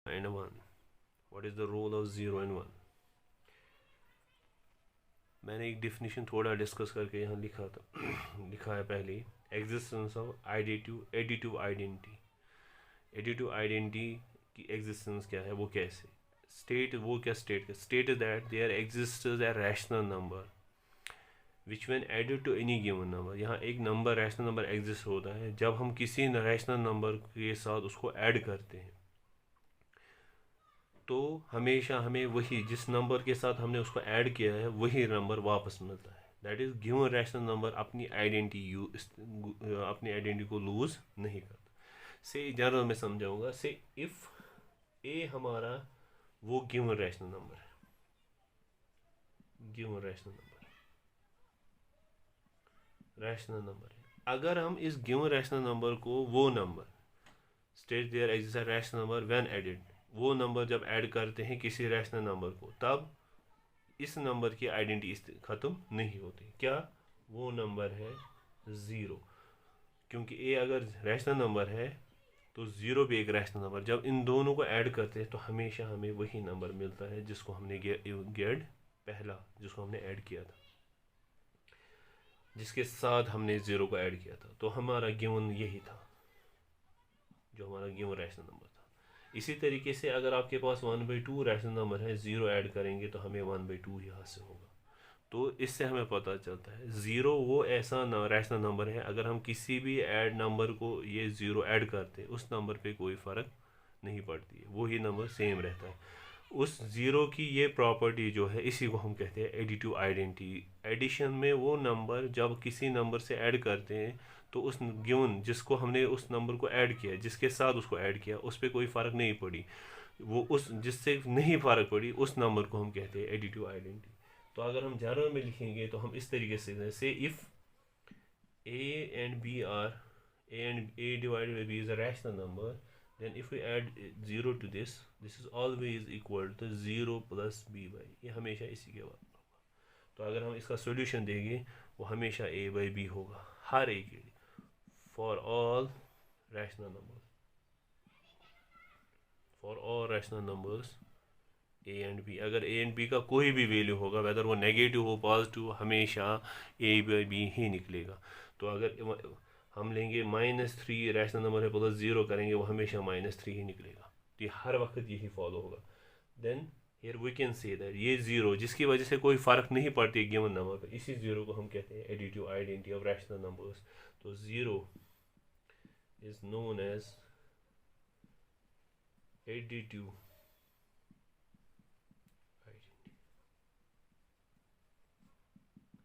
and 1. What is the role of 0 and 1? मैंने एक definition थोड़ा डिस्कस करके यहाँ लिखा था लिखा है पहले ही, existence of additive identity. Additive identity की एग्जिस्टेंस क्या है, वो कैसे स्टेट, वो क्या state is that there exists a rational number which when added to any given number. यहाँ एक नंबर रैशनल नंबर एग्जिस्ट होता है जब हम किसी रैशनल नंबर के साथ उसको ऐड करते हैं, तो हमेशा हमें वही जिस नंबर के साथ हमने उसको ऐड किया है वही नंबर वापस मिलता है। That is given rational number अपनी आइडेंटिटी को लूज नहीं करता। से जनरल में समझाऊंगा, से इफ ए हमारा वो गिवन रैशनल नंबर है, गिवन रैशनल नंबर है, अगर हम इस गिवन रैशनल नंबर को वो number state there exist rational number when added, वो नंबर जब ऐड करते हैं किसी रैशनल नंबर को, तब इस नंबर की आइडेंटिटी ख़त्म नहीं होती। क्या वो नंबर है 0, क्योंकि ए अगर रैशनल नंबर है तो 0 भी एक रैशनल नंबर। जब इन दोनों को ऐड करते हैं तो हमेशा हमें वही नंबर मिलता है जिसको हमने गेड पहला जिसको हमने ऐड किया था, जिसके साथ हमने 0 को ऐड किया था। तो हमारा गिवन यही था जो हमारा गिवन रैशनल नंबर था। इसी तरीके से अगर आपके पास 1/2 रैशनल नंबर है, 0 ऐड करेंगे तो हमें 1/2 यहाँ से होगा। तो इससे हमें पता चलता है 0 वो ऐसा रैशनल नंबर है, अगर हम किसी भी ऐड नंबर को ये 0 ऐड करते हैं उस नंबर पे कोई फ़र्क नहीं पड़ती है, वही नंबर सेम रहता है। उस 0 की ये प्रॉपर्टी जो है इसी को हम कहते हैं एडिटिव आइडेंटिटी। एडिशन में वो नंबर जब किसी नंबर से ऐड करते हैं तो उस गिवन जिसको हमने उस नंबर को ऐड किया, जिसके साथ उसको ऐड किया, उस पर कोई फ़र्क नहीं पड़ी, वो उस जिससे नहीं फ़र्क पड़ी उस नंबर को हम कहते हैं एडिटिव आइडेंटिटी। तो अगर हम जनरल में लिखेंगे तो हम इस तरीके से if a and b are a divided by b is a rational number, then if we add 0 to this is always equal to 0 plus b by, ये हमेशा इसी के बाद होगा। तो अगर हम इसका सॉल्यूशन देंगे वो हमेशा a by b होगा हर एक के लिए, for all rational numbers a and b। अगर a एंड b का कोई भी वैल्यू होगा, वेदर वो नेगेटिव हो पॉजिटिव, हमेशा a by b ही निकलेगा। तो अगर हम लेंगे -3 रैशनल नंबर है प्लस 0 करेंगे, वो हमेशा -3 ही निकलेगा। तो ये हर वक्त यही फॉलो होगा। Then here we can say that ये 0 जिसकी वजह से कोई फ़र्क नहीं पड़ती गिवन नंबर पे, इसी 0 को हम कहते हैं additive identity of rational numbers. तो 0 is known as additive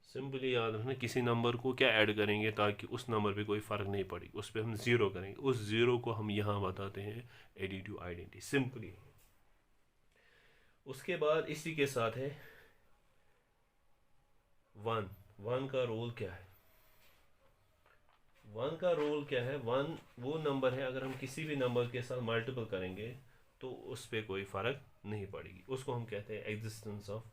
simply याद रखना, किसी नंबर को क्या ऐड करेंगे ताकि उस नंबर पे कोई फ़र्क नहीं पड़े, उस पर हम 0 करेंगे, उस 0 को हम यहाँ बताते हैं एडिटिव आइडेंटिटी, सिंपली। उसके बाद इसी के साथ है 1 का रोल क्या है। 1 का रोल क्या है, 1 वो नंबर है अगर हम किसी भी नंबर के साथ मल्टीपल करेंगे तो उस पर कोई फ़र्क नहीं पड़ेगी, उसको हम कहते हैं एग्जिस्टेंस ऑफ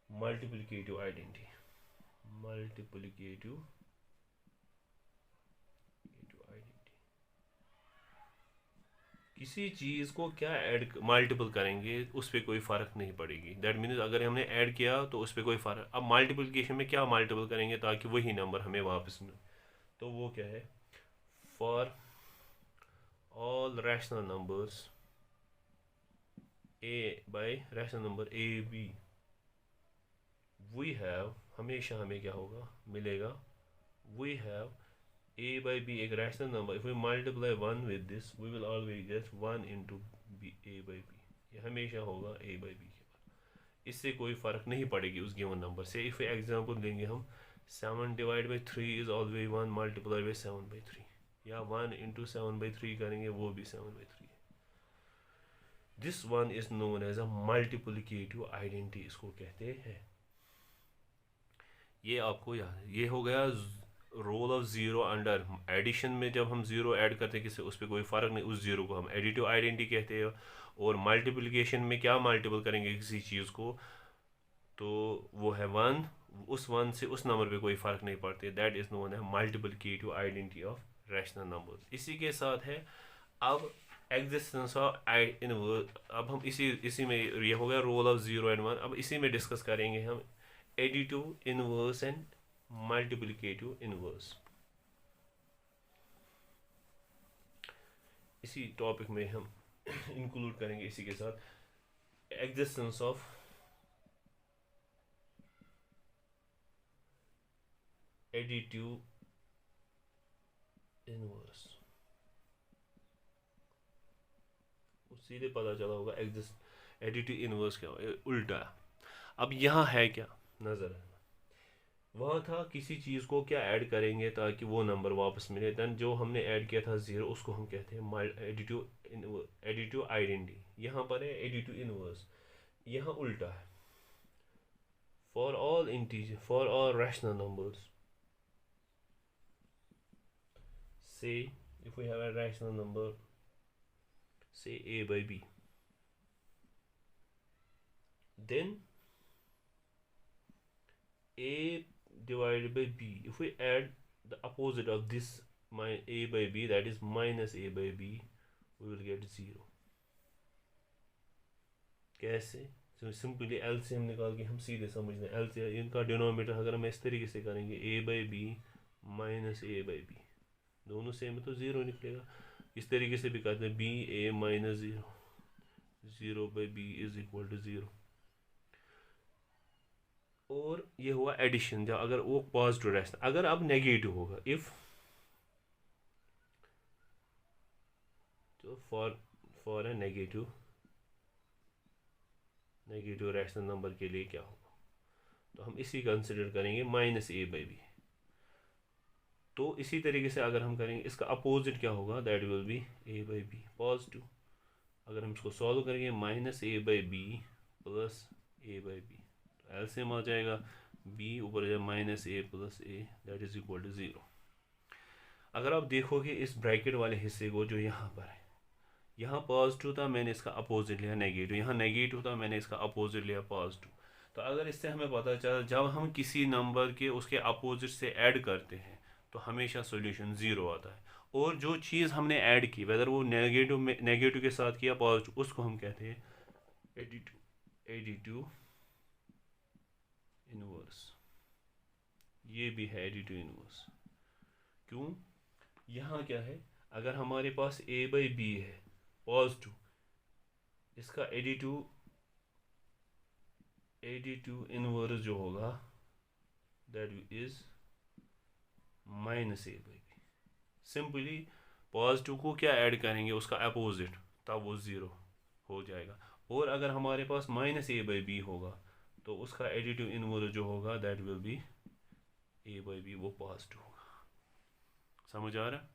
मल्टीप्लिकेटिव आइडेंटिटी। किसी चीज़ को क्या ऐड मल्टीपल करेंगे उस पर कोई फ़र्क नहीं पड़ेगी। दैट मीन्स अगर हमने ऐड किया तो उस पर कोई फ़र्क, अब मल्टीप्लिकेशन में क्या मल्टीपल करेंगे ताकि वही नंबर हमें वापस मिले, तो वो क्या है, for all rational numbers a by rational number a b we have, हमेशा हमें क्या होगा मिलेगा, we have a by b एक rational number, if we multiply 1 with this we will always get 1 into b, a by b, ये हमेशा होगा a by b के बाद, इससे कोई फ़र्क नहीं पड़ेगी उस गिवन नंबर से। इफ एग्जांपल देंगे हम 7 divide by 3 is always 1 multiply by 7/3, या 1 इंटू 7/3 करेंगे वो भी 7/3। This one is known as a multiplicative identity, इसको कहते हैं। ये आपको याद, ये हो गया रोल ऑफ 0 अंडर एडिशन में। जब हम 0 ऐड करते हैं किसी, उस पर कोई फ़र्क नहीं, उस 0 को हम एडिटिव आइडेंटिटी कहते हैं। और मल्टीप्लिकेशन में क्या मल्टीपल करेंगे किसी चीज़ को, तो वो है 1, उस 1 से उस नंबर पे कोई फ़र्क नहीं पड़ती, दैट इज़ नोन है multiplicative identity of rational number. इसी के साथ है अब एग्जिस्टेंस ऑफ इनवर्स। अब हम इसी में ये हो गया रोल ऑफ 0 एंड 1। अब इसी में डिस्कस करेंगे हम additive inverse and multiplicative inverse. इसी टॉपिक में हम इंक्लूड करेंगे इसी के साथ एग्जिस्टेंस ऑफ एडिटिव इनवर्स। सीधे पता चला होगा एडिटिव इनवर्स क्या उल्टा। अब यहाँ है क्या नजर है, वहाँ था किसी चीज़ को क्या ऐड करेंगे ताकि वो नंबर वापस मिले। देन जो हमने ऐड किया था 0 उसको हम कहते हैं एडिटिव आइडेंटिटी। यहाँ पर है एडिटिव इनवर्स, यहाँ उल्टा है। For all integer, for all rational numbers, say if we have a rational number, say a by b, then a divided by b, if we add the opposite of this a by b, that is minus a by b, we will get 0. कैसे? Simply LCM निकाल के हम सीधे समझते हैं। LCM इनका denominator अगर हम इस तरीके से करेंगे a by b minus a by b, दोनों सेम है तो 0 निकलेगा। इस तरीके से भी कहते हैं b a minus 0, 0 by b is equal to 0। और ये हुआ एडिशन, जब अगर वो पॉजिटिव रैशनल। अगर अब नेगेटिव होगा, इफ तो for a negative rational number के लिए क्या होगा, तो हम इसी कंसिडर करेंगे माइनस ए बाई बी। तो इसी तरीके से अगर हम करेंगे इसका अपोजिट क्या होगा, that will be a by b positive. अगर हम इसको सॉल्व करेंगे minus a by b plus a by b, तो एलसीएम आ जाएगा बी ऊपर जाए minus a plus a, that is equal to 0। अगर आप देखोगे इस ब्रैकेट वाले हिस्से को जो यहाँ पर है, यहाँ पॉजिटिव था मैंने इसका अपोजिट लिया नेगेटिव, यहाँ नेगेटिव था मैंने इसका अपोजिट लिया पॉजिटिव। तो अगर इससे हमें पता चला जब हम किसी नंबर के उसके अपोजिट से ऐड करते हैं तो हमेशा सॉल्यूशन 0 आता है। और जो चीज़ हमने ऐड की, वेदर वो नेगेटिव के साथ किया पॉजिटिव, उसको हम कहते हैं एडिटिव इनवर्स। ये भी है एडिटिव इनवर्स। क्यों? यहाँ क्या है, अगर हमारे पास a बाई बी है पॉजिटिव, इसका एडिटिव इनवर्स जो होगा that is minus a by b. Simply positive को क्या ऐड करेंगे, उसका अपोजिट, तब वो 0 हो जाएगा। और अगर हमारे पास माइनस ए बाई बी होगा तो उसका एडिटिव इनवर्स जो होगा that will be a by b, वो पॉजिटिव होगा। समझ आ रहा?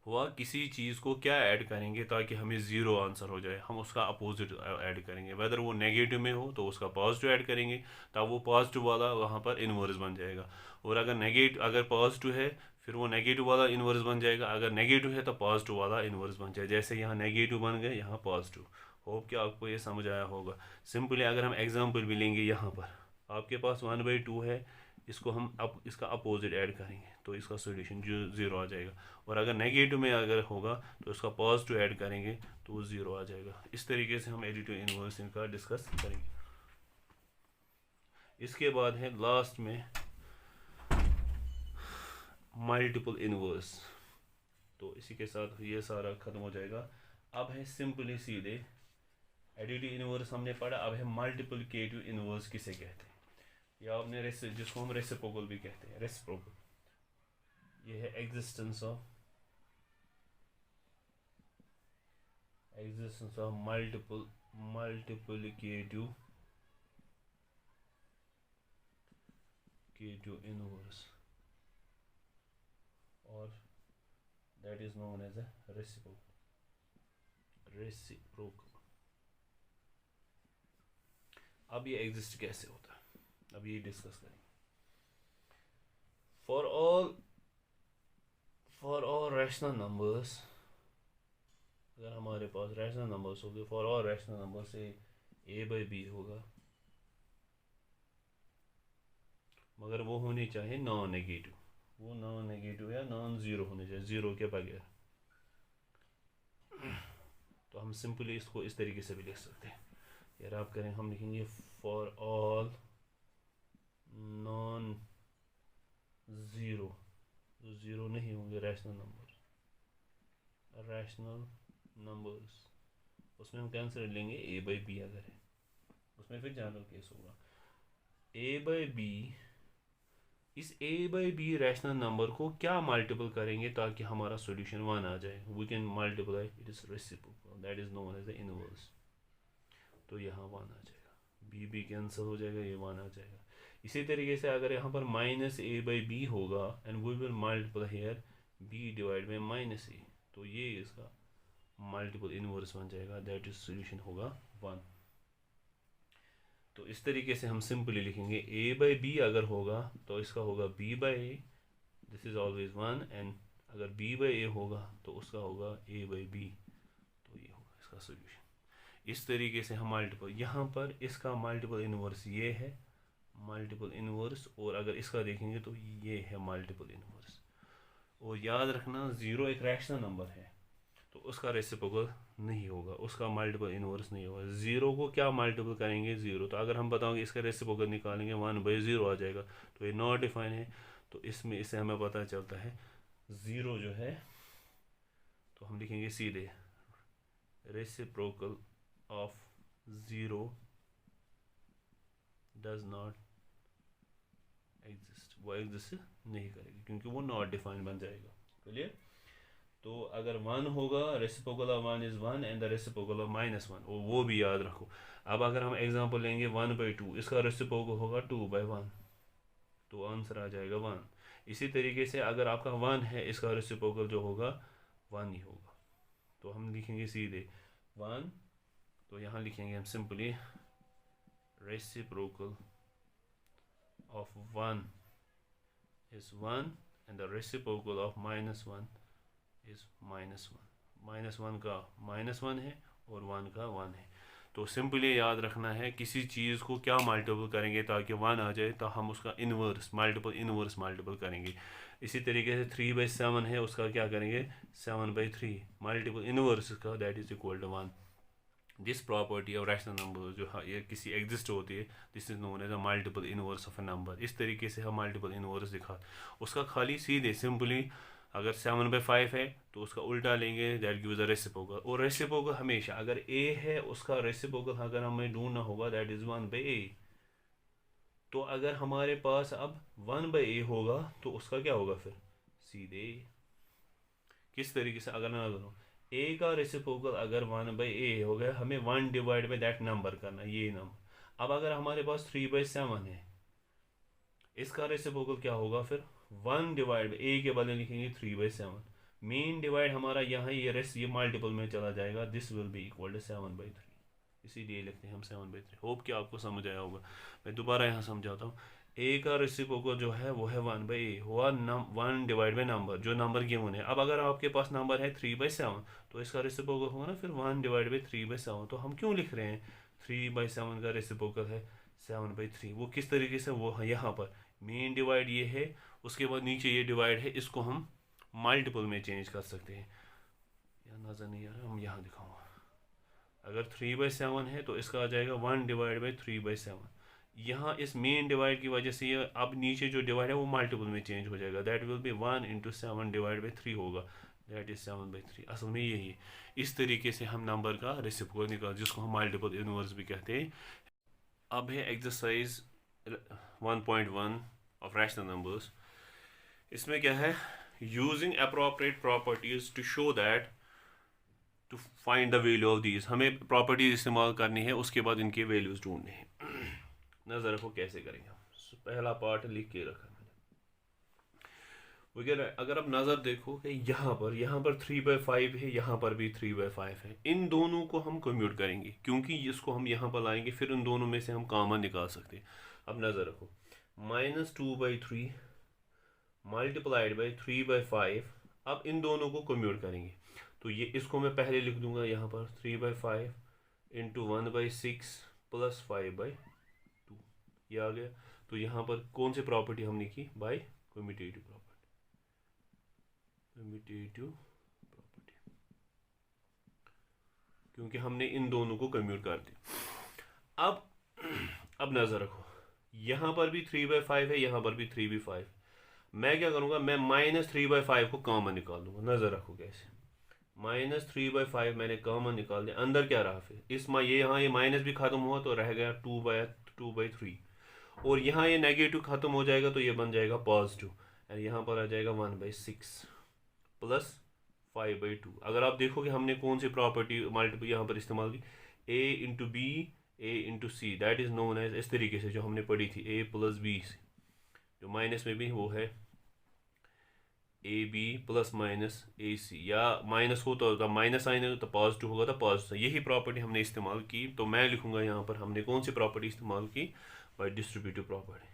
हुआ किसी चीज़ को क्या ऐड करेंगे ताकि हमें 0 आंसर हो जाए, हम उसका अपोजिट ऐड करेंगे। वेदर वो नेगेटिव में हो तो उसका पॉजिटिव ऐड करेंगे, तब वो पॉजिटिव वाला वहाँ पर इनवर्स बन जाएगा। और अगर पॉजिटिव है फिर वो नेगेटिव वाला इनवर्स बन जाएगा, अगर नेगेटिव है तो पॉजिटिव वाला इनवर्स बन जाएगा। जैसे यहाँ नेगेटिव बन गए, यहाँ पॉजिटिव। होप कि आपको ये समझ आया होगा। सिंपली अगर हम एग्जाम्पल भी लेंगे, यहाँ पर आपके पास 1/2 है, इसको हम अब इसका अपोजिट ऐड करेंगे तो इसका सोल्यूशन 0 आ जाएगा। और अगर नेगेटिव में अगर होगा तो इसका पॉजिटिव ऐड करेंगे तो वो 0 आ जाएगा। इस तरीके से हम एडिटिव इनवर्स इनका डिस्कस करेंगे। इसके बाद है लास्ट में मल्टीपल इनवर्स। तो इसी के साथ ये सारा खत्म हो जाएगा। अब है सिंपली सीधे एडिटिव इनवर्स हमने पढ़ा। अब है मल्टीप्लिकेटिव इनवर्स किसे कहते हैं, या आपने जिसको हम रेसिप्रोकल भी कहते हैं, रेसिप्रोकल। ये है एग्जिस्टेंस ऑफ मल्टीप्लिकेटिव इनवर्स, और that is known as a reciprocal. अब ये एग्जिस्ट कैसे होता है, अब ये डिस्कस करेंगे। फॉर ऑल रैशनल नंबर्स, अगर हमारे पास रैशनल नंबर्स होंगे, फॉर ऑल रैशनल नंबर से a बाई बी होगा, मगर वो होनी चाहिए नॉन नेगेटिव, वो नॉन नेगेटिव या नॉन ज़ीरो होने चाहिए, ज़ीरो के बगैर। तो हम सिंपली इसको इस तरीके से भी लिख सकते हैं। यार आप करें, हम लिखेंगे for all non zero, zero नहीं होंगे रैशनल नंबर्स, उसमें हम कैंसिल लेंगे ए बाई बी अगर है, उसमें फिर जानवर केस होगा ए बाई बी। इस a by b rational number को क्या मल्टीपल करेंगे ताकि हमारा सॉल्यूशन वन आ जाए? We can multiply it is reciprocal, that is known as the inverse. तो यहाँ वन आ जाएगा, बी बी कैंसिल हो जाएगा, ये वन आ जाएगा। इसी तरीके से अगर यहाँ पर माइनस ए बाई बी होगा and we will multiply here b divide by minus a, तो ये इसका मल्टीपल इनवर्स बन जाएगा, दैट इज सोल्यूशन होगा वन। तो इस तरीके से हम सिंपली लिखेंगे ए बाई बी अगर होगा तो इसका होगा b by a, this is always one, and अगर बी बाई ए होगा तो उसका होगा ए बाई बी, तो ये होगा इसका सोल्यूशन। इस तरीके से हम मल्टीपल, यहाँ पर इसका मल्टीपल इनवर्स ये है मल्टीपल इनवर्स, और अगर इसका देखेंगे तो ये है मल्टीपल इनवर्स। और याद रखना ज़ीरो एक रैशनल नंबर है तो उसका रेसिप्रोकल नहीं होगा, उसका मल्टीपल इनवर्स नहीं होगा। ज़ीरो को क्या मल्टीपल करेंगे? ज़ीरो। तो अगर हम बताओगे इसका रेसिप्रोकल निकालेंगे 1/0 आ जाएगा, तो ये नॉट डिफाइन है। तो इसमें इससे हमें पता चलता है ज़ीरो जो है, तो हम लिखेंगे सीधे reciprocal of zero does not exist, वो एग्जिस्ट नहीं करेगी क्योंकि वो नॉट डिफाइन बन जाएगा। क्लियर? तो अगर वन होगा reciprocal of one is one and the reciprocal of minus one, वो भी याद रखो। अब अगर हम एग्जांपल लेंगे 1/2, इसका रेसिप्रोकल होगा 2/1, तो आंसर आ जाएगा वन। इसी तरीके से अगर आपका वन है, इसका रेसिप्रोकल जो होगा वन ही होगा, तो हम लिखेंगे सीधे वन। तो यहाँ लिखेंगे हम simply reciprocal of one is one and the reciprocal of minus one is minus one. Minus one का माइनस वन है और वन का वन है। तो सिंपली याद रखना है किसी चीज़ को क्या मल्टीपल करेंगे ताकि वन आ जाए, तो हम उसका इनवर्स मल्टीपल करेंगे। इसी तरीके से 3/7 है, उसका क्या करेंगे 7/3 मल्टीपल इनवर्स का, that is equal to one. This property of rational number जो ये किसी एग्जिस्ट होती है, this is known as a multiple inverse of a number. इस तरीके से हम मल्टीपल इनवर्स दिखा उसका खाली सीधे सिंपली अगर 7/5 है तो उसका उल्टा लेंगे, दैट गिव्स अ रेसिप्रोकल। और रेसिप्रोकल हमेशा अगर ए है उसका रेसिप्रोकल अगर हमें ढूंढना होगा दैट इज 1/a। तो अगर हमारे पास अब 1/a होगा तो उसका क्या होगा फिर सीधे किस तरीके से, अगर मैं करूँ ए का रेसिप्रोकल अगर 1/a हो गया, हमें 1 डिवाइड बाई दैट नंबर करना, ये नंबर। अब अगर हमारे पास 3/7 है, इसका रेसिप्रोकल क्या होगा फिर 1 डिवाइड ए के बदले लिखेंगे 3/7। मेन डिवाइड हमारा यहाँ ये रेस्ट ये मल्टीपल में चला जाएगा, this will be equal to 7/3, इसीलिए लिखते हैं हम 7/3। होप कि आपको समझ आया होगा। मैं दोबारा यहाँ समझाता हूँ। ए का रेसिप्रोकल जो है वो है 1/a, हुआ 1 डिवाइड बाई नंबर, जो नंबर गिवन है। अब अगर आपके पास नंबर है 3/7 तो इसका रेसिप्रोकल होगा ना फिर 1 डिवाइड बाई 3/7। तो हम क्यों लिख रहे हैं 3/7 का रेसिप्रोकल है 7/3? वो किस तरीके से, वो यहाँ पर मेन डिवाइड ये है, उसके बाद नीचे ये डिवाइड है, इसको हम मल्टीपल में चेंज कर सकते हैं। या नज़र नहीं आ रहा, हम यहाँ दिखाऊंगा। अगर 3/7 है तो इसका आ जाएगा 1 डिवाइड बाई 3/7। यहाँ इस मेन डिवाइड की वजह से ये अब नीचे जो डिवाइड है वो मल्टीपल में चेंज हो जाएगा, that will B 1 × 7 divide by 3 होगा, दैट इज 7/3। असल में यही है। इस तरीके से हम नंबर का रेसिप्रोकल निकाल, जिसको हम मल्टीपल इनवर्स भी कहते हैं। अब है एक्सरसाइज 1.1 ऑफ रैशनल नंबर्स। इसमें क्या है, using appropriate properties to show that to find the value of these. हमें प्रॉपर्टीज इस्तेमाल करनी है, उसके बाद इनके वैल्यूज ढूंढने हैं। नजर रखो कैसे करेंगे। पहला पार्ट लिख के रखा मैंने वगैरह। अगर आप नज़र देखो कि यहाँ पर 3/5 है, यहाँ पर भी 3/5 है, इन दोनों को हम कम्यूट करेंगे क्योंकि इसको हम यहाँ पर लाएंगे, फिर उन दोनों में से हम कॉमन निकाल सकते हैं। अब नज़र रखो -2/3 मल्टीप्लाइड बाई 3/5। अब इन दोनों को कम्यूट करेंगे, तो ये इसको मैं पहले लिख दूंगा यहाँ पर 3/5 इंटू 1/6 प्लस 5/2, ये आ गया। तो यहाँ पर कौन सी प्रॉपर्टी हमने की, by commutative property. Commutative property, क्योंकि हमने इन दोनों को कम्यूट कर दिया। अब नजर रखो, यहाँ पर भी 3/5 है, यहाँ पर भी 3/5। मैं क्या करूँगा, मैं -3/5 को कॉमन निकाल दूंगा। नजर रखो कैसे, -3/5 मैंने कॉमन निकाल दिया, अंदर क्या रहा फिर ये यहाँ ये माइनस भी खत्म हुआ तो रह गया 2/3, और यहाँ ये नेगेटिव खत्म हो जाएगा तो ये बन जाएगा पॉजिटिव, और यहाँ पर आ जाएगा 1/6 प्लस 5/2। अगर आप देखोगे हमने कौन सी प्रॉपर्टी मल्टीपल यहाँ पर इस्तेमाल की, A×B A×C, that is known as, इस तरीके से जो हमने पढ़ी थी A+B, जो माइनस में भी वो है AB ± AC, या माइनस हो तो माइनस साइन तो पॉजिटिव होगा तो पॉजिटिव। यही प्रॉपर्टी हमने इस्तेमाल की, तो मैं लिखूंगा यहाँ पर हमने कौन सी प्रॉपर्टी इस्तेमाल की, bye distributive property,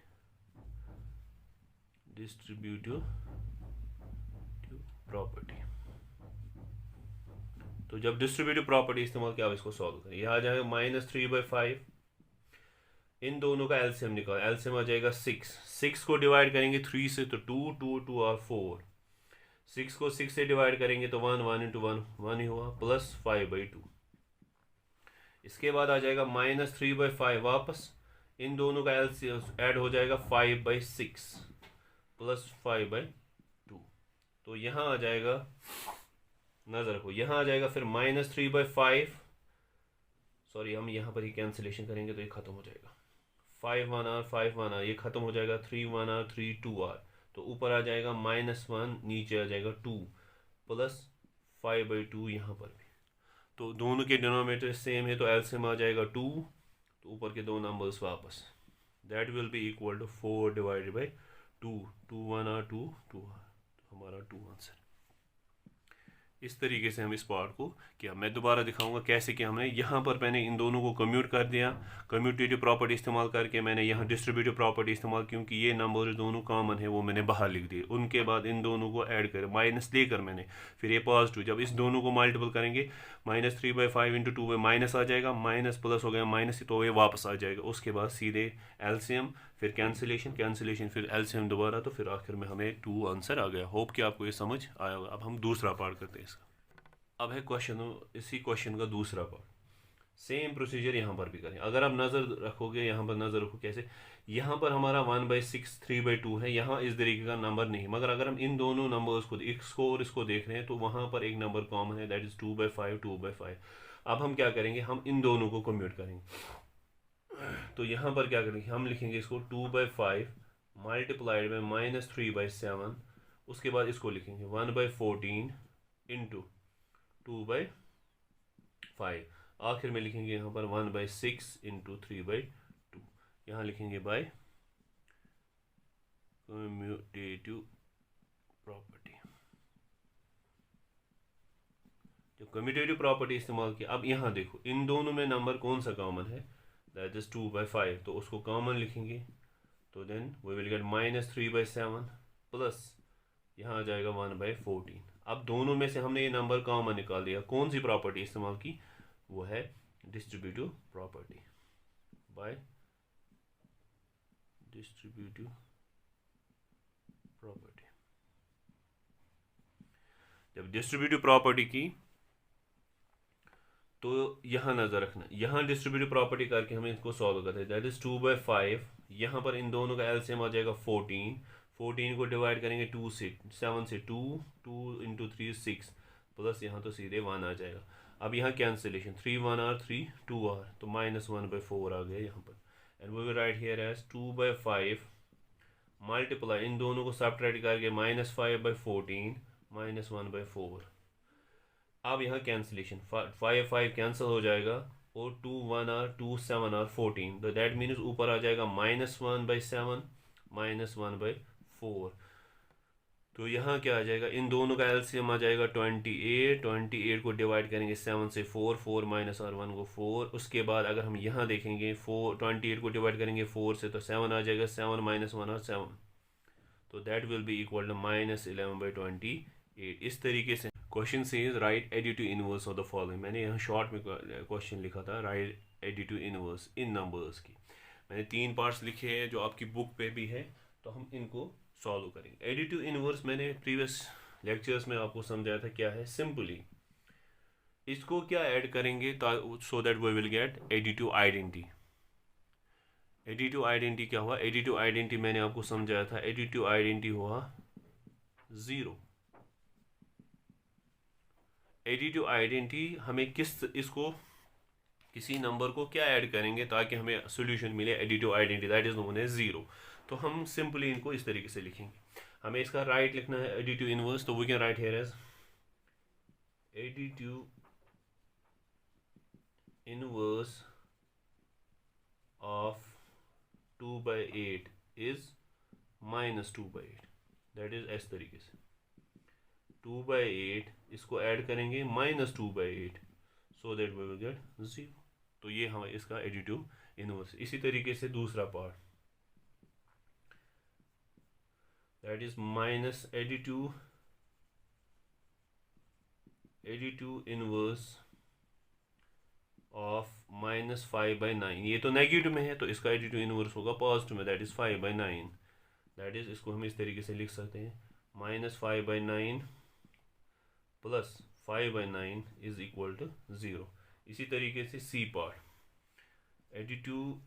distributive property. तो जब डिस्ट्रीब्यूटिव प्रॉपर्टी इस्तेमाल किया, अब इसको सॉल्व करें। यह आ जाएगा -3/5, इन दोनों का एलसीएम निकाल, एलसीएम आ जाएगा 6 को डिवाइड करेंगे 3 से तो 2 और 4, 6 को 6 से डिवाइड करेंगे तो 1 1 × 1 1 ही हुआ, प्लस 5/2। इसके बाद आ जाएगा -3/5, वापस इन दोनों का एलसीएम ऐड हो जाएगा 5/6 प्लस 5/2। तो यहाँ आ जाएगा, नजर रखो, यहाँ आ जाएगा फिर -3/5, सॉरी हम यहाँ पर ही कैंसिलेशन करेंगे तो ये खत्म हो जाएगा, 5 1 r 5 1 r, ये खत्म हो जाएगा 3 1 r 3 2 r, तो ऊपर आ जाएगा -1, नीचे आ जाएगा 2 प्लस 5/2 यहाँ पर भी। तो दोनों के डिनोमिनेटर सेम है तो एलसीएम आ जाएगा 2, तो ऊपर के दो नंबर्स वापस, that will be equal to 4/2, 2 1 r 2 2 r, तो हमारा 2 आंसर। इस तरीके से हम इस पार्ट को किया। मैं दोबारा दिखाऊंगा कैसे कि हमने यहाँ पर मैंने इन दोनों को कम्यूट कर दिया, कम्यूटेटिव प्रॉपर्टी इस्तेमाल करके मैंने यहाँ डिस्ट्रीब्यूटिव प्रॉपर्टी इस्तेमाल, क्योंकि ये नंबर दोनों कॉमन है वो मैंने बाहर लिख दिए। उनके बाद इन दोनों को ऐड कर माइनस लेकर मैंने फिर ये पॉजिटिव, जब इस दोनों को मल्टीपल करेंगे -3/5 × 2 में माइनस आ जाएगा, माइनस प्लस हो गया माइनस, तो ये वापस आ जाएगा। उसके बाद सीधे एलसीएम, फिर कैंसिलेशन, फिर एलसीएम दोबारा, तो फिर आखिर में हमें 2 आंसर आ गया। होप कि आपको ये समझ आया होगा। अब हम दूसरा पार्ट करते हैं इसका। अब है इसी क्वेश्चन का दूसरा पार्ट, सेम प्रोसीजर यहाँ पर भी करें। अगर आप नज़र रखोगे, यहाँ पर नज़र रखो कैसे, यहाँ पर हमारा 1/6 3/2 है, यहाँ इस तरीके का नंबर नहीं, मगर अगर हम इन दोनों नंबर्स को, इसको और इसको देख रहे हैं, तो वहाँ पर एक नंबर कॉमन है, दैट इज 2/5 2/5। अब हम क्या करेंगे, हम इन दोनों को कम्यूट करेंगे। तो यहाँ पर क्या करेंगे, हम लिखेंगे इसको 2/5 मल्टीप्लाइड में -3/7, उसके बाद इसको लिखेंगे 1/14 इंटू 2/5, आखिर में लिखेंगे यहाँ पर 1/6 इंटू 3/2, यहाँ लिखेंगे बाय कम्यूटेटिव प्रॉपर्टी। जब कम्यूटेटिव प्रॉपर्टी इस्तेमाल की, अब यहाँ देखो इन दोनों में नंबर कौन सा कॉमन है, दैट इज 2/5, तो उसको कॉमन लिखेंगे, तो then we will get -3/7 plus यहाँ आ जाएगा 1/14। अब दोनों में से हमने ये नंबर कॉमन निकाल दिया, कौन सी प्रॉपर्टी इस्तेमाल की, वो है distributive property, bye distributive property. जब डिस्ट्रीब्यूटिव प्रॉपर्टी की, तो यहाँ नजर रखना, यहाँ डिस्ट्रीब्यूटिव प्रॉपर्टी करके हमें इसको सॉल्व करते हैं, दैट इज 2/5, यहाँ पर इन दोनों का एलसीएम आ जाएगा 14 को डिवाइड करेंगे 7 से 2 × 3 6, प्लस यहाँ तो सीधे 1 आ जाएगा। अब यहाँ कैंसिलेशन, 3 1 r 3 2 r, तो -1/4 आ गया यहाँ पर, and we will write here as 2/5 multiply, इन दोनों को सब्ट्रैक्ट करके -5/14 -1/4। अब यहाँ कैंसिलेशन, 5 कैंसिल हो जाएगा, और 2 1 r 2 7 r 14, तो दैट मीन्स ऊपर आ जाएगा -1/7 -1/4। तो यहाँ क्या आ जाएगा, इन दोनों का एलसीएम आ जाएगा 28 को डिवाइड करेंगे 7 से 4 माइनस और 1 को 4। उसके बाद अगर हम यहाँ देखेंगे 28 को डिवाइड करेंगे 4 से, तो 7 आ जाएगा, 7 - 1 और 7, तो that will be equal to -11/28। इस तरीके से क्वेश्चन से write additive inverse of the following. मैंने यहाँ शॉर्ट में क्वेश्चन लिखा था, राइट एडिटिव इनवर्स इन नंबर्स की। मैंने 3 पार्ट्स लिखे हैं जो आपकी बुक पे भी है, तो हम इनको सॉल्व करेंगे। एडिटिव इनवर्स मैंने प्रीवियस लेक्चर्स में आपको समझाया था क्या है, सिंपली इसको क्या ऐड करेंगे so that we will get additive identity. Additive identity क्या हुआ, एडिटिव आइडेंटिटी मैंने आपको समझाया था, एडिटिव आइडेंटिटी हुआ 0। एडिटिव आइडेंटिटी हमें इसको किसी नंबर को क्या ऐड करेंगे ताकि हमें सोल्यूशन मिले additive identity, that is known as 0। तो हम सिंपली इनको इस तरीके से लिखेंगे। हमें इसका राइट लिखना है एडिटिव इनवर्स, तो we can write here as additive inverse of 2/8 is -2/8, that is इस तरीके से 2/8 इसको ऐड करेंगे -2/8 so that we will get 0। तो ये हम इसका एडिटिव इनवर्स। इसी तरीके से दूसरा part that is minus additive inverse of -5/9। ये तो नेगेटिव में है तो इसका एडिटिव इनवर्स होगा पॉजिटिव में, दैट इज 5/9। दैट इज इसको हम इस तरीके से लिख सकते हैं -5/9 प्लस 5/9 इज इक्वल टू 0। इसी तरीके से c part additive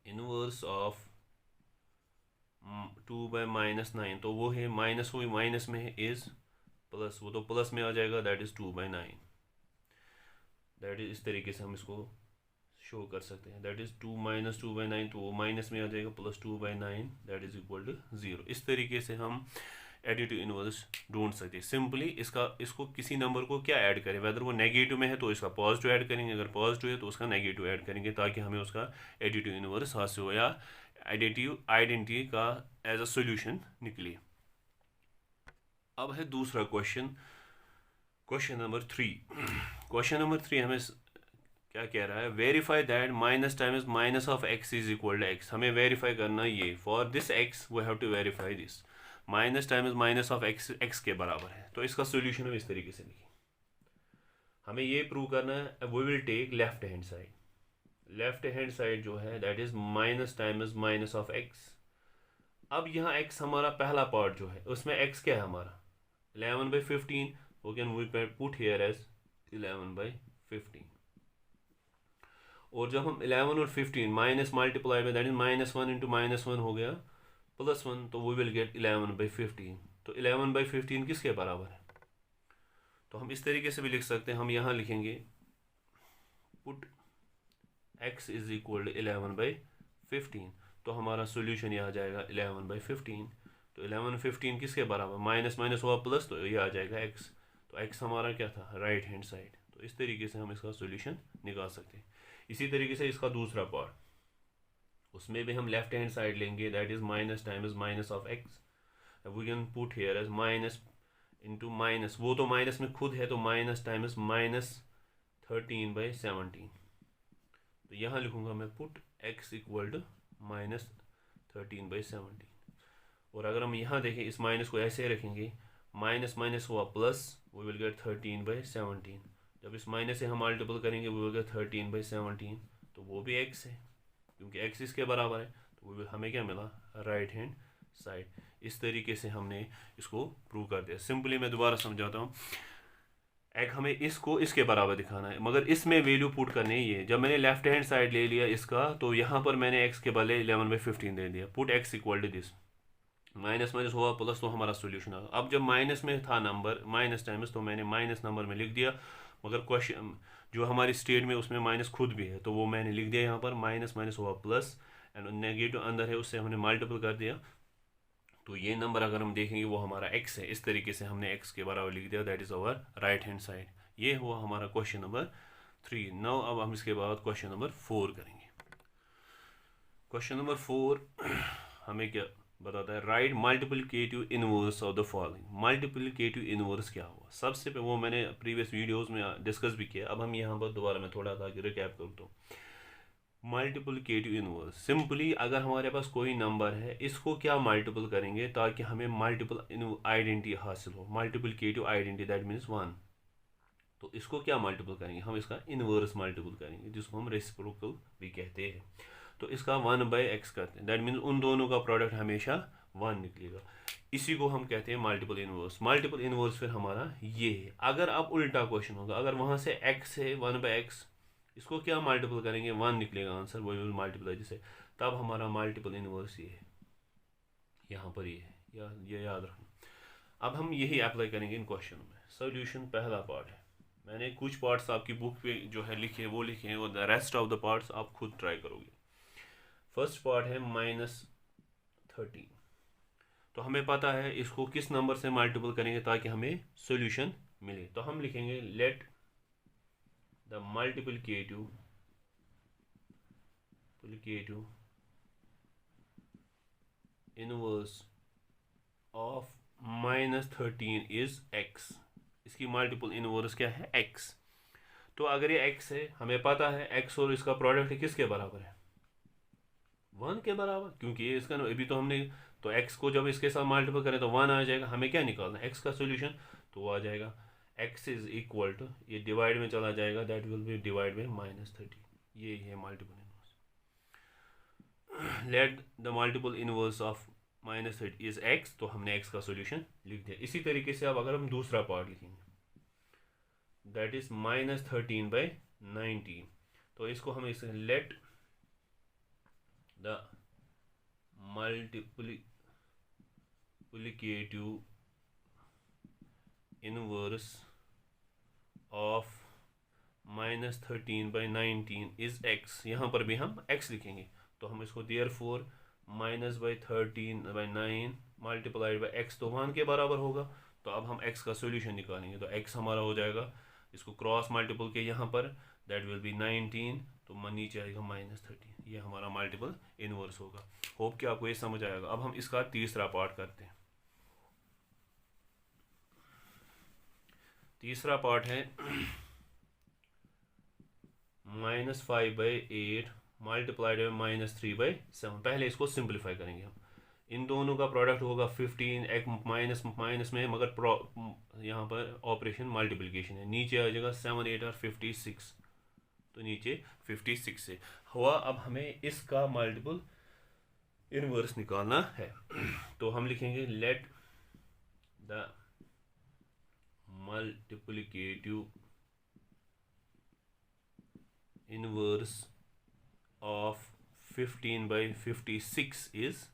inverse of 2/-9, तो वो है माइनस, वो माइनस में है इज प्लस, वो तो प्लस में आ जाएगा, दैट इज 2/9। दैट इज इस तरीके से हम इसको शो कर सकते हैं, दैट इज 2 - 2/9, तो वो माइनस में आ जाएगा plus 2/9 that is equal to 0। इस तरीके से हम एडिटिव इनवर्स ढूंढ सकते हैं। सिंपली इसको किसी नंबर को क्या ऐड करें, वेदर वो नेगेटिव में है तो इसका पॉजिटिव ऐड करेंगे, अगर पॉजिटिव है तो उसका नेगेटिव ऐड करेंगे ताकि हमें उसका एडिटिव इनवर्स हासिल हो या एडिटिव आइडेंटिटी का एज अ सोल्यूशन निकले। अब है दूसरा question, question number 3। Question number 3 हमें क्या कह रहा है, verify that minus times minus of x is equal to x. हमें वेरीफाई करना ये, for this x we have to verify this, minus times minus of x x के बराबर है। तो इसका सोल्यूशन हम इस तरीके से लिखें, हमें ये प्रूव करना है, we will take left hand side. Left hand side जो है that is minus times minus of x. अब यहाँ एक्स हमारा पहला पार्ट जो है उसमें एक्स क्या है हमारा 11/15, वो can we put here as 11/15। और जब हम 11 और 15 माइनस मल्टीप्लाई में दैट इज -1 इंटू -1 हो गया +1, तो वी विल गेट 11/15। तो 11/15 किसके बराबर है, तो हम इस तरीके से भी लिख सकते हैं। हम यहाँ लिखेंगे put x is equal to 11/15, तो हमारा सोल्यूशन यह आ जाएगा 11/15। तो 11/15 किसके बराबर, माइनस माइनस हुआ प्लस, तो ये आ जाएगा x। तो x हमारा क्या था, राइट हैंड साइड। तो इस तरीके से हम इसका सोल्यूशन निकाल सकते हैं। इसी तरीके से इसका दूसरा पार्ट, उसमें भी हम लेफ्ट हैंड साइड लेंगे, that is minus times minus of x, we can put here as minus into minus, वो तो माइनस में खुद है तो माइनस टाइम्स -13/17। तो यहाँ लिखूंगा मैं पुट x इक्वल टू -13/17। और अगर हम यहाँ देखें इस माइनस को ऐसे रखेंगे, माइनस माइनस हुआ प्लस, वी विल गेट 13/17। जब इस माइनस से हम मल्टीपल करेंगे वी विल गेट 13/17, तो वो भी x है क्योंकि x इसके बराबर है, तो हमें क्या मिला, राइट हैंड साइड। इस तरीके से हमने इसको प्रूव कर दिया। सिंपली मैं दोबारा समझाता हूँ, एक हमें इसको इसके बराबर दिखाना है, मगर इसमें वैल्यू पुट करनी है ये। जब मैंने लेफ्ट हैंड साइड ले लिया इसका, तो यहाँ पर मैंने x के बदले 11/15 दे दिया, put x equal to this, minus minus हुआ प्लस, तो हमारा सोल्यूशन आ। अब जब माइनस में था नंबर माइनस टाइम्स, तो मैंने माइनस नंबर में लिख दिया, मगर क्वेश्चन जो हमारी स्टेट में उसमें माइनस खुद भी है, तो वो मैंने लिख दिया यहाँ पर, माइनस माइनस हुआ प्लस एंड नेगेटिव अंदर है उससे हमने मल्टीपल कर दिया। तो ये नंबर अगर हम देखेंगे वो हमारा x है। इस तरीके से हमने x के बराबर लिख दिया, that is our right hand side. ये हुआ हमारा क्वेश्चन नंबर 3। नाउ अब हम इसके बाद क्वेश्चन नंबर 4 करेंगे। क्वेश्चन नंबर 4 हमें क्या बताता है, right multiplicative inverse of the following. Multiplicative inverse क्या हुआ, सबसे पहले वो मैंने प्रीवियस वीडियोस में डिस्कस भी किया, अब हम यहाँ पर दोबारा मैं थोड़ा सा रिकैप कर दूँ। मल्टीप्लिकेटिव इनवर्स, सिंपली अगर हमारे पास कोई नंबर है इसको क्या मल्टीपल करेंगे ताकि हमें मल्टीपल आइडेंटिटी हासिल हो, मल्टीप्लिकेटिव आइडेंटिटी दैट मीन्स 1। तो इसको क्या मल्टीपल करेंगे, हम इसका इनवर्स मल्टीपल करेंगे जिसको हम रेसिप्रोकल भी कहते हैं। तो इसका 1/x करते हैं, दैट मीन्स उन दोनों का प्रोडक्ट हमेशा 1 निकलेगा। इसी को हम कहते हैं मल्टीपल इनवर्स। मल्टीपल इनवर्स फिर हमारा ये है। अगर अब उल्टा क्वेश्चन होगा, अगर वहाँ से x है 1/x, इसको क्या मल्टीपल करेंगे, 1 निकलेगा आंसर, वो विल मल्टीप्लाई जिसे, तब हमारा मल्टीपल इनवर्स ये है, यहाँ पर ये है, या ये याद रखना। अब हम यही अप्लाई करेंगे इन क्वेश्चन में। सोल्यूशन पहला पार्ट है, मैंने कुछ पार्ट्स आपकी बुक पे जो है लिखे वो लिखे हैं, और the rest of the parts आप खुद ट्राई करोगे। फर्स्ट पार्ट है -13। तो हमें पता है इसको किस नंबर से मल्टीपल करेंगे ताकि हमें सोल्यूशन मिले। तो हम लिखेंगे let the multiplicative inverse of -13 is x। इसकी मल्टीपल इनवर्स क्या है, x। तो अगर ये x है, हमें पता है x और इसका प्रोडक्ट किसके बराबर है, 1 के बराबर, क्योंकि ये इसका अभी तो हमने, तो x को जब इसके साथ मल्टीपल करें तो 1 आ जाएगा। हमें क्या निकालना है, x का सोल्यूशन, तो वो आ जाएगा x इज इक्वल टू, ये डिवाइड में चला जाएगा, that will B divide by -13। ये है multiple inverse. Let the multiple inverse of -13 is x, तो हमने x का सोल्यूशन लिख दिया। इसी तरीके से अब अगर हम दूसरा पार्ट लिखेंगे, दैट इज -13/19, तो इसको हम इसे late the multiplicative inverse of -13/19 is x। यहाँ पर भी हम x लिखेंगे, तो हम इसको देयरफॉर -13/9 मल्टीप्लाइड बाई x, तो 1 के बराबर होगा। तो अब हम x का सोल्यूशन निकालेंगे, तो x हमारा हो जाएगा, इसको क्रॉस मल्टीपल के यहाँ पर, दैट विल बी 19, तो नीचे आएगा -13। ये हमारा मल्टीपल इनवर्स होगा। होप कि आपको ये समझ आएगा। अब हम इसका तीसरा पार्ट करते हैं। तीसरा पार्ट है -5/8 मल्टीप्लाइड बाई -3/7। पहले इसको सिंप्लीफाई करेंगे हम। इन दोनों का प्रोडक्ट होगा 15, एक माइनस माइनस में, मगर यहाँ पर ऑपरेशन मल्टीप्लिकेशन है। नीचे आ जाएगा 7, 8 और 56, तो नीचे 56 से हुआ। अब हमें इसका मल्टीपल इनवर्स निकालना है। तो हम लिखेंगे let the multiplicative inverse of 15/56 is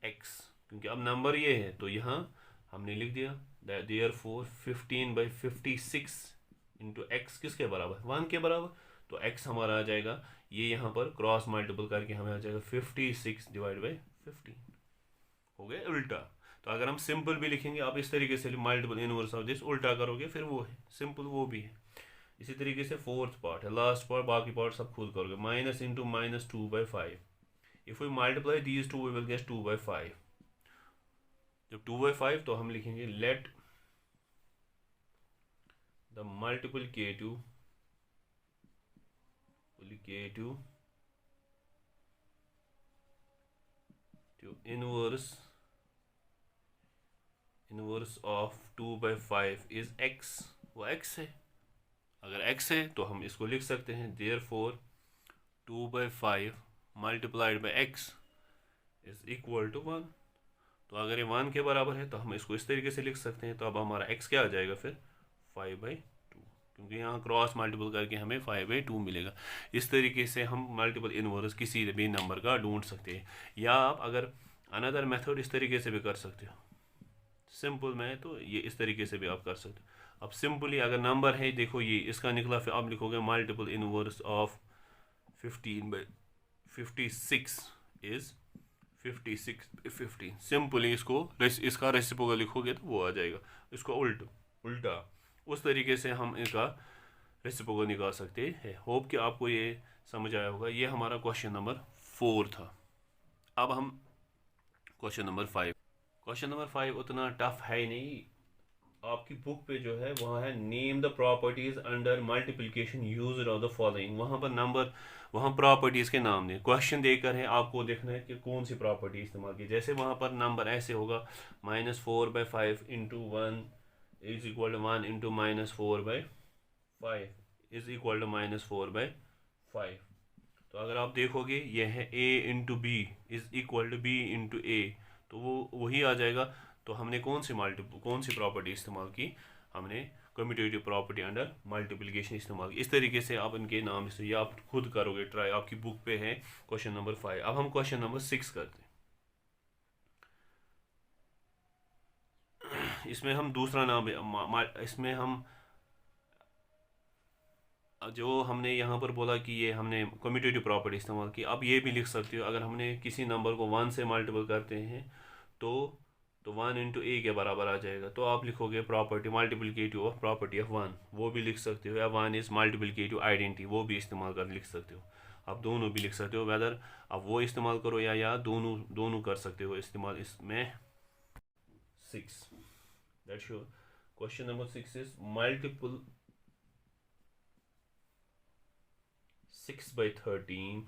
x, क्योंकि अब नंबर ये है तो यहाँ हमने लिख दिया देयरफॉर 15/56 इंटू x किसके बराबर, 1 के बराबर। तो x हमारा आ जाएगा, ये यहाँ पर क्रॉस मल्टीपल करके हमें आ जाएगा 56 डिवाइड बाई 15, हो गया उल्टा। तो अगर हम सिंपल भी लिखेंगे, आप इस तरीके से मल्टीपल इनवर्स ऑफ दिस उल्टा करोगे, फिर वो है सिंपल, वो भी है। इसी तरीके से फोर्थ पार्ट है, लास्ट पार्ट, बाकी पार्ट सब खुद करोगे। Minus into -2/5, if we multiply these two we will get 2/5। जब 2/5, तो हम लिखेंगे let the multiplicative inverse of 2/5 is x। वो x है, अगर x है तो हम इसको लिख सकते हैं therefore 2/5 multiplied by x is equal to 1। तो अगर ये 1 के बराबर है तो हम इसको इस तरीके से लिख सकते हैं। तो अब हमारा x क्या आ जाएगा फिर 5/2, क्योंकि यहाँ क्रॉस मल्टीपल करके हमें 5/2 मिलेगा। इस तरीके से हम मल्टीपल इनवर्स किसी भी नंबर का ढूंढ सकते हैं। या आप अगर अनदर मेथड इस तरीके से भी कर सकते हो, सिंपल में, तो ये इस तरीके से भी आप कर सकते हो। अब सिंपली अगर नंबर है, देखो ये इसका निकला, फिर आप लिखोगे multiple inverse of 15/56 is 56/15। Simply इसका रेसिप्रोकल लिखोगे तो वो आ जाएगा। इसको उल्टा उस तरीके से हम इसका रेसिप्रोकल निकाल सकते हैं। होप कि आपको ये समझ आया होगा। ये हमारा क्वेश्चन नंबर 4 था। अब हम क्वेश्चन नंबर 5। क्वेश्चन नंबर 5 उतना टफ है नहीं, आपकी बुक पे जो है वहाँ है name the properties under multiplication used of the following. वहाँ पर नंबर, वहाँ प्रॉपर्टीज के नाम दें। क्वेश्चन देकर है, आपको देखना है कि कौन सी प्रॉपर्टी इस्तेमाल की। जैसे वहाँ पर नंबर ऐसे होगा -4/5 into 1 is equal to 1 into -4/5 is equal to -4/5। तो तो अगर आप देखोगे ये है a into b is equal to b into a, तो वो वही आ जाएगा। तो हमने कौन सी प्रॉपर्टी इस्तेमाल की, हमने कम्यूटेटिव प्रॉपर्टी अंडर मल्टीप्लिकेशन इस्तेमाल की। इस तरीके से आप इनके नाम से या आप खुद करोगे ट्राई, आपकी बुक पे है क्वेश्चन नंबर 5। अब हम क्वेश्चन नंबर 6 करते हैं। इसमें हम दूसरा नाम इसमें हम जो हमने यहाँ पर बोला कि ये हमने कम्यूटेटिव प्रॉपर्टी इस्तेमाल की, अब ये भी लिख सकते हो अगर हमने किसी नंबर को 1 से मल्टीपल करते हैं तो 1 इंटू ए के बराबर आ जाएगा। तो आप लिखोगे property multiplicative of property of 1, वो भी लिख सकते हो, या 1 इज़ मल्टीप्लिकेटिव आइडेंटिटी, वो भी इस्तेमाल कर लिख सकते हो। आप दोनों भी लिख सकते हो, वेदर आप वो इस्तेमाल करो या दोनों दोनों कर सकते हो इस्तेमाल इसमें। 6 that sure. Question number 6 is multiple 6 by 13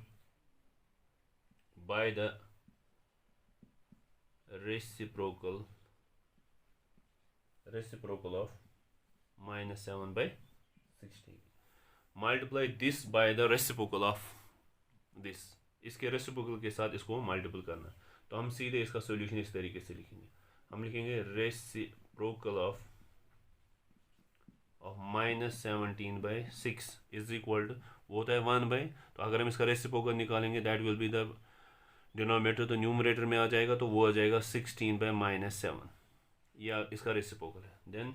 by the reciprocal of minus 7 by 16. Multiply this by the reciprocal of this. इसके रेसिप्रोकल के साथ इसको मल्टीपल करना। तो हम सीधे इसका सॉल्यूशन इस तरीके से लिखेंगे, हम लिखेंगे reciprocal of minus 17 by 6 is equal to, वो होता है 1 बाई, तो अगर हम इसका रेसिप्रोकल निकालेंगे that will be the denominator, तो न्यूमरेटर में आ जाएगा, तो वो आ जाएगा 16 by माइनस 7, या इसका रेसिप्रोकल है। देन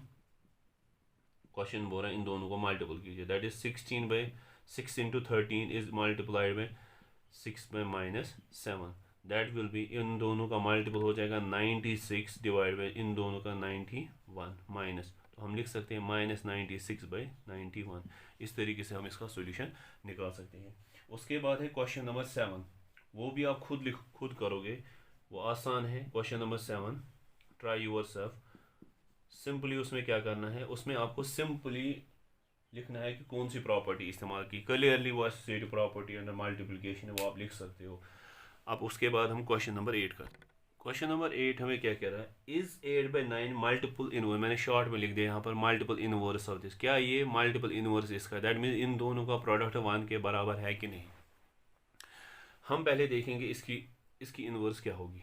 क्वेश्चन बोल रहा है इन दोनों को मल्टीपल कीजिए, that is 16 by 6 into 13 is multiplied by 6 by minus 7, that will be, इन दोनों का मल्टीपल हो जाएगा 96 डिवाइड बाई इन दोनों का 91 माइनस, तो हम लिख सकते हैं माइनस 96 by 91। इस तरीके से हम इसका सॉल्यूशन निकाल सकते हैं। उसके बाद है क्वेश्चन नंबर 7, वो भी आप खुद करोगे, वो आसान है। Question number 7, try yourself. Simply उसमें क्या करना है, उसमें आपको सिंपली लिखना है कि कौन सी प्रॉपर्टी इस्तेमाल की, क्लियरली वो एसोसिएटिव प्रॉपर्टी अंडर मल्टीप्लिकेशन है, वो आप लिख सकते हो। अब उसके बाद हम क्वेश्चन नंबर 8 करते हैं। क्वेश्चन नंबर 8 हमें क्या कह रहा है, इज 8 by 9 मल्टीपल इनवर्स, मैंने शॉर्ट में लिख दिया यहाँ पर मल्टीपल इनवर्स ऑफ दिस, क्या ये मल्टीपल इनवर्स इसका, दैट मीन्स इन दोनों का प्रोडक्ट 1 के बराबर है कि नहीं। हम पहले देखेंगे इसकी इनवर्स क्या होगी।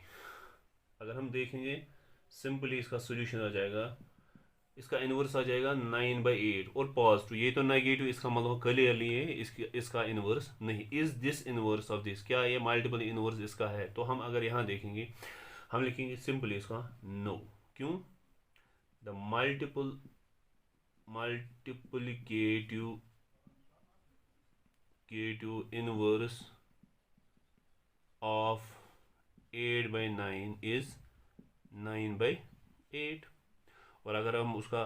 अगर हम देखेंगे सिंपली इसका सोल्यूशन आ जाएगा, इसका इनवर्स आ जाएगा 9 by 8 और पॉजिटिव, ये तो नेगेटिव, इसका मतलब क्लियरली है इसका इनवर्स नहीं। Is this inverse of this, क्या ये मल्टीपल इनवर्स इसका है। तो हम अगर यहाँ देखेंगे, हम लिखेंगे सिंपली इसका नो। क्यों, the multiplicative inverse of 8 by 9 is 9 by 8, और अगर हम उसका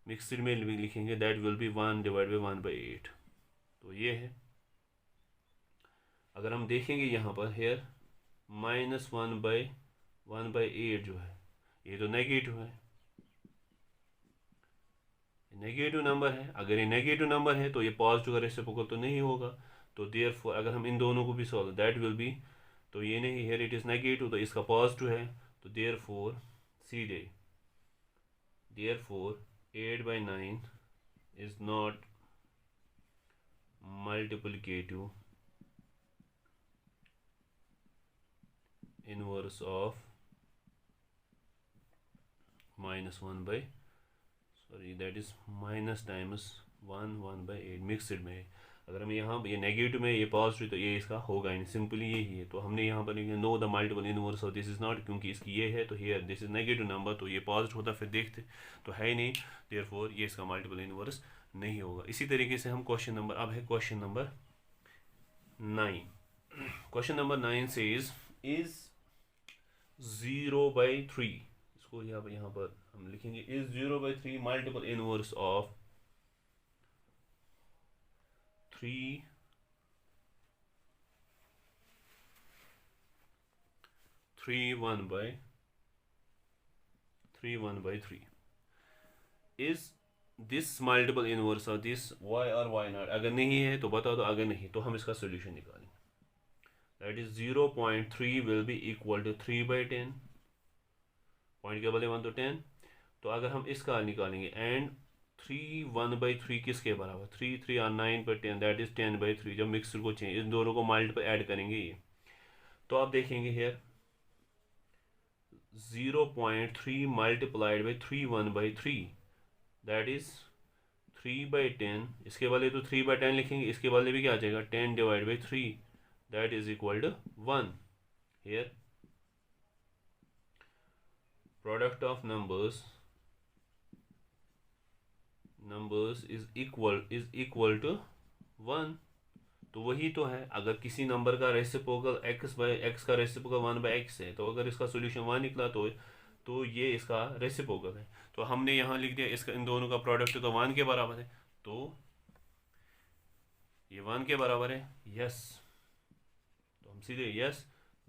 मिक्सड में लिखेंगे that will B 1 divide by 1 by 8। तो ये है, अगर हम देखेंगे यहाँ पर हेयर माइनस 1 by 1 by 8 जो है, ये तो नेगेटिव है, नेगेटिव नंबर है। अगर ये नेगेटिव नंबर है तो ये पॉजिटिव का रेसिप्रोकल तो नहीं होगा। तो देयरफॉर अगर हम इन दोनों को भी सॉल्व, दैट विल बी, तो ये नहीं, हेयर इट इज़ नेगेटिव, तो इसका पॉजिटिव है, तो देयरफॉर सीधे therefore 8 by 9 is not multiplicative inverse of minus 1 by, sorry that is minus times 1 by 8 mixed में है। अगर हम यहाँ ये नेगेटिव में ये पॉजिटिव, तो ये इसका होगा ही नहीं, सिंपली यही है। तो हमने यहाँ पर know the multiple inverse of this is not, क्योंकि इसकी ये है तो here this is negative number, तो ये पॉजिटिव होता, फिर देखते तो है ही नहीं, देयरफॉर ये इसका मल्टीपल इनवर्स नहीं होगा। इसी तरीके से हम क्वेश्चन नंबर, अब है क्वेश्चन नंबर 9। क्वेश्चन नंबर 9 से इज 0 by 3, इसको यहाँ पर हम लिखेंगे is 0 by 3 multiple inverse of 3 1 by 3 is this multiple inverse of this, why और वाई नॉट। अगर नहीं है तो बता दो, अगर नहीं तो हम इसका सोल्यूशन निकालेंगे। That is 0.3 will be equal to 3 by 10, point के बदले 1 तो 10। तो अगर हम इसका निकालेंगे एंड 3 1/3 किसके बराबर, 3 3 और 9 पर 10, दैट इज 10/3। जब मिक्सर को चेंज, इन दोनों को मल्टीप्लाई ऐड करेंगे ये, तो आप देखेंगे here 0.3 multiplied by 3 1/3, that is 3/10। इसके वाले तो 3/10 लिखेंगे, इसके वाले भी क्या आ जाएगा 10/3, that is equal to 1। Here product of numbers is equal to 1। तो वही तो है, अगर किसी नंबर का रेसिप्रोकल x का रेसिप्रोकल 1/x है, तो अगर इसका सोल्यूशन 1 निकला तो ये इसका रेसिप्रोकल है। तो हमने यहाँ लिख दिया इसका, इन दोनों का प्रोडक्ट तो 1 के बराबर है, तो ये 1 के बराबर है, यस। तो हम सीधे yes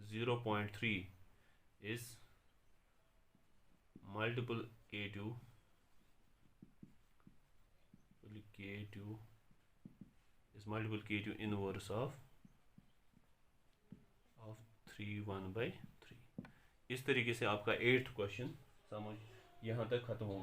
0.3 is multiplicative inverse of 3 1/3। इस तरीके से आपका 8th क्वेश्चन समझ यहाँ तक खत्म हो